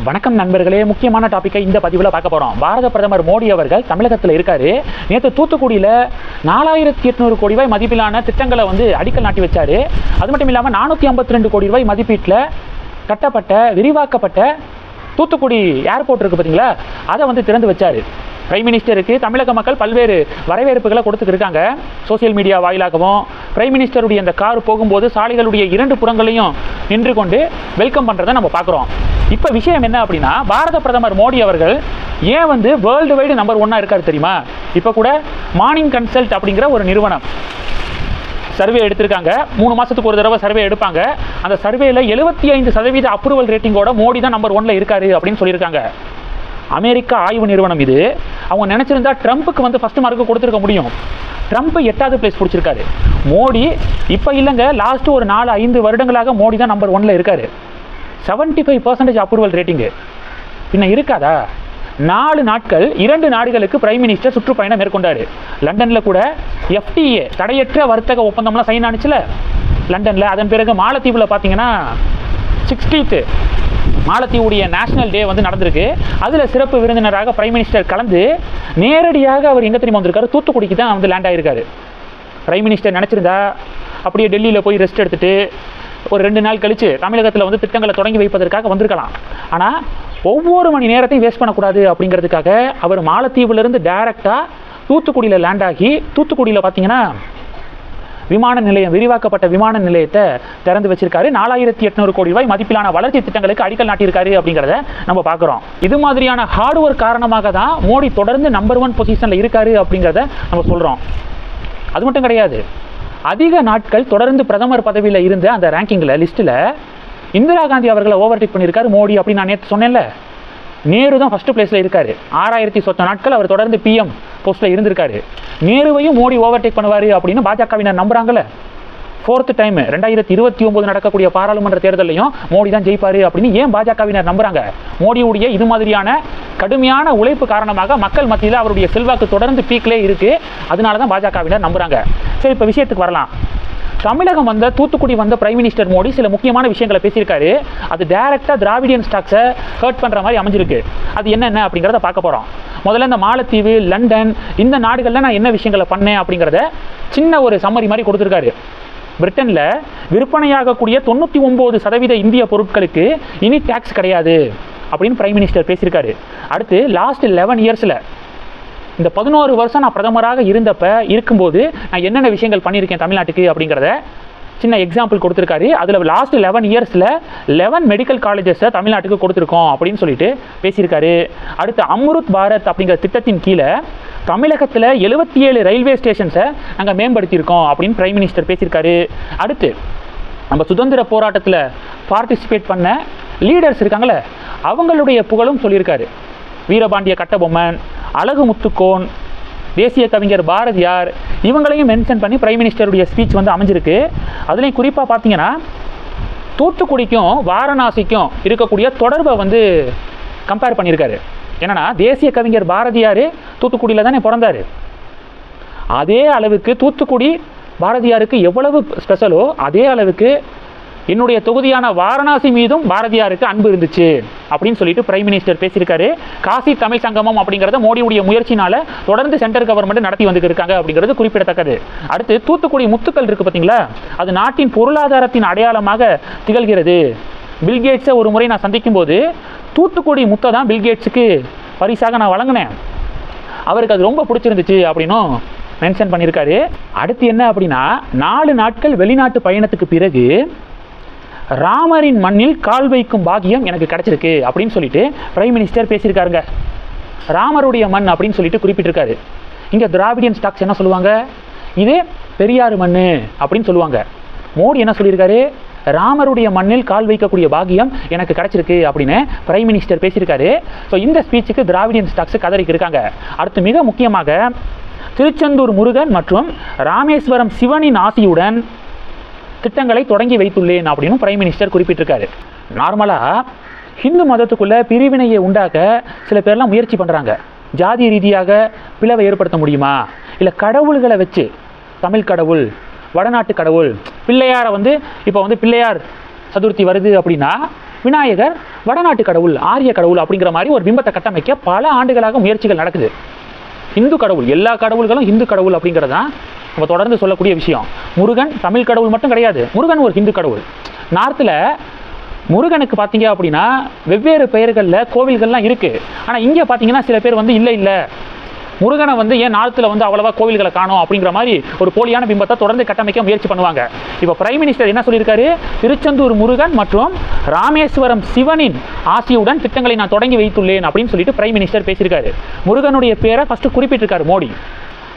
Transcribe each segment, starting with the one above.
வணக்கம் நண்பர்களே, முக்கியமான டாப்பிக்கை இந்த பதிவில் பார்க்க போகிறோம். பாரத பிரதமர் மோடி அவர்கள் தமிழகத்தில் இருக்காரு. நேற்று தூத்துக்குடியில் 4800 கோடி ரூபாய் மதிப்பிலான திட்டங்களை அடிக்கல் நாட்டி வச்சாரு. அது மட்டும் இல்லாமல் 452 கோடி ரூபாய் மதிப்பீட்டில் கட்டப்பட்ட விரிவாக்கப்பட்ட தூத்துக்குடி ஏர்போர்ட் இருக்குது பார்த்தீங்களா, அதை திறந்து வச்சார். பிரைம் மினிஸ்டருக்கு தமிழக மக்கள் பல்வேறு வரவேற்புகளை கொடுத்துருக்காங்க. சோசியல் மீடியா வாயிலாகவும் பிரைம் மினிஸ்டருடைய அந்த கார் போகும்போது சாலைகளுடைய 2 புறங்களையும் நின்று கொண்டு வெல்கம் பண்ணுறதை நம்ம பார்க்குறோம். இப்போ விஷயம் என்ன அப்படின்னா, பாரத பிரதமர் மோடி அவர்கள் ஏன் வேர்ல்டு வைடு நம்பர் 1 இருக்காரு தெரியுமா? இப்போ கூட மார்னிங் கன்சல்ட் அப்படிங்கிற ஒரு நிறுவனம் சர்வே எடுத்திருக்காங்க. 3 மாதத்துக்கு ஒரு தடவை சர்வே எடுப்பாங்க. அந்த சர்வேல 75% அப்ரூவல் ரேட்டிங்கோட மோடி தான் நம்பர் 1 இருக்காரு அப்படின்னு சொல்லியிருக்காங்க. அமெரிக்கா ஆய்வு நிறுவனம் இது. அவங்க நினைச்சிருந்தா ட்ரம்ப்புக்கு ஃபர்ஸ்ட் மார்க்கு கொடுத்துருக்க முடியும். ட்ரம்ப் 8வது பிளேஸ் பிடிச்சிருக்காரு. மோடி இப்போ இல்லைங்க, லாஸ்ட் ஒரு 4-5 வருடங்களாக மோடி தான் நம்பர் 1 இருக்காரு. 75% அப்ரூவல் ரேட்டிங்கு. பின்ன இருக்காதா? 4 நாட்கள் 2 நாடுகளுக்கு பிரைம் மினிஸ்டர் சுற்றுப்பயணம் மேற்கொண்டார். லண்டனில் கூட FTA தடையற்ற வர்த்தக ஒப்பந்தம்லாம் சைன் ஆனிச்சுல லண்டனில். அதன் பிறகு மாலத்தீவில் பார்த்தீங்கன்னா 60th மாலத்தீவுடைய நேஷனல் டே நடந்திருக்கு. அதில் சிறப்பு விருந்தினராக பிரைம் மினிஸ்டர் கலந்து நேரடியாக அவர் எங்கே தெரியுமா வந்திருக்காரு? தூத்துக்குடிக்கு தான் லேண்ட் ஆகியிருக்காரு. பிரைம் மினிஸ்டர் நினச்சிருந்தா அப்படியே டெல்லியில் போய் ரெஸ்ட் எடுத்துகிட்டு ஒரு 2 நாள் கழித்து தமிழகத்தில் திட்டங்களை தொடங்கி வைப்பதற்காக வந்திருக்கலாம். ஆனால் ஒவ்வொரு மணி நேரத்தையும் வேஸ்ட் பண்ணக்கூடாது அப்படிங்கிறதுக்காக அவர் மாலத்தீவிலிருந்து டைரெக்டாக தூத்துக்குடியில் லேண்ட் ஆகி, தூத்துக்குடியில் பார்த்தீங்கன்னா விமான நிலையம், விரிவாக்கப்பட்ட விமான நிலையத்தை திறந்து வச்சிருக்காரு. 4800 கோடி ரூபாய் மதிப்பிலான வளர்ச்சி திட்டங்களுக்கு அடிக்கல் நாட்டியிருக்காரு அப்படிங்கிறத நம்ம பார்க்குறோம். இது மாதிரியான ஹார்ட் ஒர்க் காரணமாக தான் மோடி தொடர்ந்து நம்பர் 1 பொசிஷனில் இருக்காரு அப்படிங்கிறத நம்ம சொல்கிறோம். அது மட்டும் கிடையாது, அதிக நாட்கள் தொடர்ந்து பிரதமர் பதவியில் இருந்த அந்த ரேங்கிங்கில் லிஸ்ட்டில் இந்திரா காந்தி அவர்களை ஓவர்டேக் பண்ணியிருக்காரு மோடி அப்படின்னு நான் நேற்று சொன்னேன்ல. நேரு தான் ஃபர்ஸ்ட் பிளேஸில் இருக்காரு. 6000 சொச்ச நாட்கள் அவர் தொடர்ந்து PM போஸ்ட்டில் இருந்திருக்காரு. நேருவையும் மோடி ஓவர்டேக் பண்ணுவார் அப்படின்னு பாஜகவினர் நம்புறாங்கல்ல. 4th டைம் 2029 நடக்கக்கூடிய பாராளுமன்ற தேர்தலையும் மோடி தான் ஜெயிப்பார் அப்படின்னு ஏன் பாஜகவினர் நம்புறாங்க? மோடியுடைய இது மாதிரியான கடுமையான உழைப்பு காரணமாக மக்கள் மத்தியில் அவருடைய செல்வாக்கு தொடர்ந்து பீக்லே இருக்கு. அதனால தான் பாஜகவினர் நம்புறாங்க. சரி, இப்போ விஷயத்துக்கு வரலாம். தமிழகம் தூத்துக்குடி பிரைம் மினிஸ்டர் மோடி சில முக்கியமான விஷயங்களை பேசியிருக்காரு. அது டைரக்டாக திராவிடியன் ஸ்டாக்ஸை ஹர்ட் பண்ணுற மாதிரி அமைஞ்சிருக்கு. அது என்னென்ன அப்படிங்கிறத பார்க்க போகிறோம். முதல்ல இந்த மாலத்தீவு, லண்டன், இந்த நாடுகளில் நான் என்ன விஷயங்களை பண்ணேன் அப்படிங்கிறத சின்ன ஒரு சம்மரி மாதிரி கொடுத்துருக்காரு. பிரிட்டனில் விற்பனையாகக்கூடிய 99% இந்திய பொருட்களுக்கு இனி டேக்ஸ் கிடையாது அப்படின்னு பிரைம் மினிஸ்டர் பேசியிருக்காரு. அடுத்து லாஸ்ட் 11 இயர்ஸில், இந்த 11 வருஷம் நான் பிரதமராக இருக்கும்போது நான் என்னென்ன விஷயங்கள் பண்ணியிருக்கேன் தமிழ்நாட்டுக்கு அப்படிங்கிறத சின்ன எக்ஸாம்பிள் கொடுத்துருக்காரு. அதில் லாஸ்ட் 11 இயர்ஸில் 11 மெடிக்கல் காலேஜஸை தமிழ்நாட்டுக்கு கொடுத்துருக்கோம் அப்படின்னு சொல்லிட்டு பேசியிருக்காரு. அடுத்து அம்ருத் பாரத் அப்படிங்கிற திட்டத்தின் கீழே தமிழகத்தில் 77 ரயில்வே ஸ்டேஷன்ஸை நாங்கள் மேம்படுத்தியிருக்கோம் அப்படின்னு பிரைம் மினிஸ்டர் பேசியிருக்காரு. அடுத்து நம்ம சுதந்திர போராட்டத்தில் பார்ட்டிசிபேட் பண்ண லீடர்ஸ் இருக்காங்களே, அவங்களுடைய புகழும் சொல்லியிருக்காரு. வீரபாண்டிய கட்டபொம்மன், அழகு முத்துக்கோன், தேசிய கவிஞர் பாரதியார், இவங்களையும் மென்ஷன் பண்ணி பிரைம் மினிஸ்டருடைய ஸ்பீச் அமைஞ்சிருக்கு. அதுலேயும் குறிப்பாக பார்த்தீங்கன்னா தூத்துக்குடிக்கும் வாரணாசிக்கும் இருக்கக்கூடிய தொடர்பை கம்பேர் பண்ணியிருக்காரு. என்னன்னா, தேசிய கவிஞர் பாரதியார் தூத்துக்குடியில் தானே பிறந்தார். அதே அளவுக்கு தூத்துக்குடி பாரதியாருக்கு எவ்வளவு ஸ்பெஷலோ அதே அளவுக்கு என்னுடைய தொகுதியான வாரணாசி மீதும் பாரதியாருக்கு அன்பு இருந்துச்சு அப்படின்னு சொல்லிட்டு பிரைம் மினிஸ்டர் பேசியிருக்காரு. காசி தமிழ் சங்கமம் அப்படிங்கிறத மோடியுடைய முயற்சினால தொடர்ந்து சென்ட்ரல் கவர்மெண்ட் நடத்தி வந்துருக்காங்க அப்படிங்கிறது குறிப்பிடத்தக்கது. அடுத்து தூத்துக்குடி முத்துக்கள் இருக்குது பார்த்தீங்களா, அது நாட்டின் பொருளாதாரத்தின் அடையாளமாக திகழ்கிறது. பில்கேட்ஸை ஒரு முறை நான் சந்திக்கும் போது தூத்துக்குடி முத்தை தான் பில்கேட்ஸுக்கு பரிசாக நான் வழங்கினேன். அவருக்கு அது ரொம்ப பிடிச்சிருந்துச்சு அப்படின்னும் மென்ஷன் பண்ணியிருக்காரு. அடுத்து என்ன அப்படின்னா, 4 நாட்கள் வெளிநாட்டு பயணத்துக்கு பிறகு ராமரின் மண்ணில் கால் வைக்கும் பாக்கியம் எனக்கு கிடைச்சிருக்கு அப்படின்னு சொல்லிட்டு பிரைம் மினிஸ்டர் பேசியிருக்காருங்க. ராமருடைய மண் அப்படின்னு சொல்லிட்டு குறிப்பிட்டிருக்காரு. இங்கே திராவிடியன் ஸ்டாக்ஸ் என்ன சொல்லுவாங்க? இது பெரியார் மண் அப்படின்னு சொல்லுவாங்க. மோடி என்ன சொல்லியிருக்காரு? ராமருடைய மண்ணில் கால் வைக்கக்கூடிய பாக்கியம் எனக்கு கிடைச்சிருக்கு அப்படின்னு பிரைம் மினிஸ்டர் பேசியிருக்காரு. ஸோ இந்த ஸ்பீச்சுக்கு திராவிடியன் ஸ்டாக்ஸ் கதறிக்கு இருக்காங்க. அடுத்து மிக முக்கியமாக திருச்செந்தூர் முருகன் மற்றும் ராமேஸ்வரம் சிவனின் ஆசியுடன் திட்டங்களை தொடங்கி வைத்துள்ளேன் அப்படின்னு பிரைம் மினிஸ்டர் குறிப்பிட்டிருக்காரு. நார்மலாக ஹிந்து மதத்துக்குள்ள பிரிவினையை உண்டாக்க சில பேர்லாம் முயற்சி பண்ணுறாங்க. ஜாதி ரீதியாக பிளவை ஏற்படுத்த முடியுமா? இல்லை கடவுள்களை வச்சு, தமிழ் கடவுள், வடநாட்டு கடவுள், பிள்ளையாரை இப்போ பிள்ளையார் சதுர்த்தி வருது அப்படின்னா விநாயகர் வடநாட்டு கடவுள், ஆரிய கடவுள் அப்படிங்கிற மாதிரி ஒரு பிம்பத்தை கட்டமைக்க பல ஆண்டுகளாக முயற்சிகள் நடக்குது. இந்து கடவுள், எல்லா கடவுள்களும் இந்து கடவுள் அப்படிங்கிறதான் நம்ம தொடர்ந்து சொல்லக்கூடிய விஷயம். முருகன் தமிழ் கடவுள் மட்டும் கிடையாது, முருகன் ஒரு ஹிந்து கடவுள். நார்த்தில் முருகனுக்கு பார்த்தீங்க அப்படின்னா வெவ்வேறு பெயர்களில் கோவில்கள்லாம் இருக்குது. ஆனால் இங்கே பார்த்தீங்கன்னா சில பேர் வந்து இல்லை முருகனை வந்து ஏன் நார்த்தில் வந்து அவ்வளவா கோவில்களை காணும் அப்படிங்கிற மாதிரி ஒரு போலியான பிம்பத்தை தொடர்ந்து கட்டமைக்க முயற்சி பண்ணுவாங்க. இப்போ பிரைம் மினிஸ்டர் என்ன சொல்லியிருக்காரு, திருச்செந்தூர் முருகன் மற்றும் ராமேஸ்வரம் சிவனின் ஆசியுடன் திட்டங்களை நான் தொடங்கி வைத்துள்ளேன் அப்படின்னு சொல்லிட்டு பிரைம் மினிஸ்டர் பேசியிருக்காரு. முருகனுடைய பேரை ஃபர்ஸ்ட் குறிப்பிட்டிருக்காரு மோடி.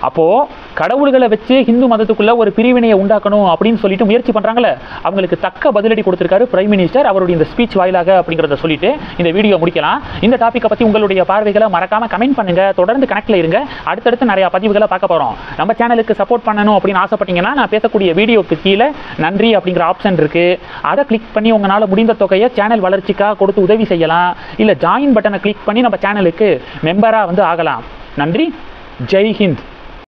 அப்போது கடவுள்களை வச்சு ஹிந்து மதத்துக்குள்ளே ஒரு பிரிவினையை உண்டாக்கணும் அப்படின்னு சொல்லிட்டு முயற்சி பண்ணுறாங்களே, அவங்களுக்கு தக்க பதிலடி கொடுத்துருக்காரு பிரைம் மினிஸ்டர் அவருடைய இந்த ஸ்பீச் வாயிலாக அப்படிங்கிறத சொல்லிட்டு இந்த வீடியோ முடிக்கலாம். இந்த டாப்பிக்கை பற்றி உங்களுடைய பார்வைகளை மறக்காமல் கமெண்ட் பண்ணுங்கள். தொடர்ந்து கனெக்டில் இருங்க. அடுத்தடுத்து நிறையா பதிவுகளை பார்க்க போகிறோம். நம்ம சேனலுக்கு சப்போர்ட் பண்ணணும் அப்படின்னு ஆசைப்பட்டீங்கன்னா நான் பேசக்கூடிய வீடியோக்கு கீழே நன்றி அப்படிங்கிற ஆப்ஷன் இருக்குது. அதை கிளிக் பண்ணி உங்களால் முடிந்த தொகையை சேனல் வளர்ச்சிக்காக கொடுத்து உதவி செய்யலாம். இல்லை ஜாயின் பட்டனை கிளிக் பண்ணி நம்ம சேனலுக்கு மெம்பராக வந்து ஆகலாம். நன்றி. ஜெய் ஹிந்த்.